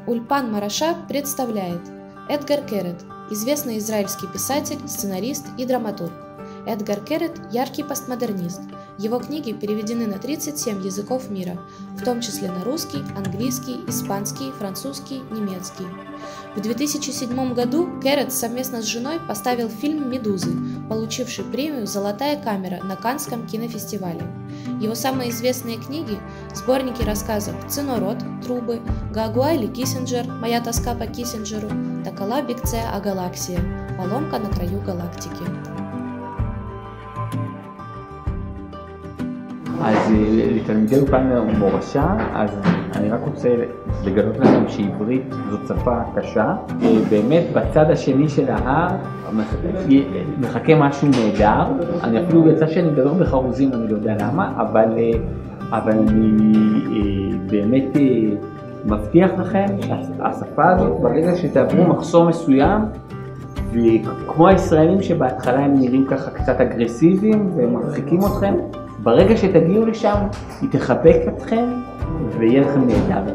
Ульпан Мараша представляет Эдгар Керет, известный израильский писатель, сценарист и драматург. Эдгар Керет – яркий постмодернист. Его книги переведены на 37 языков мира, в том числе на русский, английский, испанский, французский, немецкий. В 2007 году Керет совместно с женой поставил фильм «Медузы», получивший премию «Золотая камера» на Каннском кинофестивале. Его самые известные книги – сборники рассказов «Цинород», «Трубы», «Гаагуайли Киссинджер», «Моя тоска по Киссинджеру», «Такала Бикце о галаксия», «Поломка на краю галактики». אז לתלמידי אולפן מורשה, אז אני רק רוצה לגלות לכם שעברית זו שפה קשה. באמת בצד השני של ההר מחכה משהו נהדר. אני אפילו יצא שאני מדבר בחרוזים, אני לא יודע למה, אבל אני באמת מבטיח לכם שהשפה הזאת ברגע שתעברו מחסום מסוים, וכמו הישראלים שבהתחלה הם נראים ככה קצת אגרסיביים ומרחיקים אתכם, ברגע שתגיעו לשם, היא תחבק אתכם ויהיה לכם נהדר.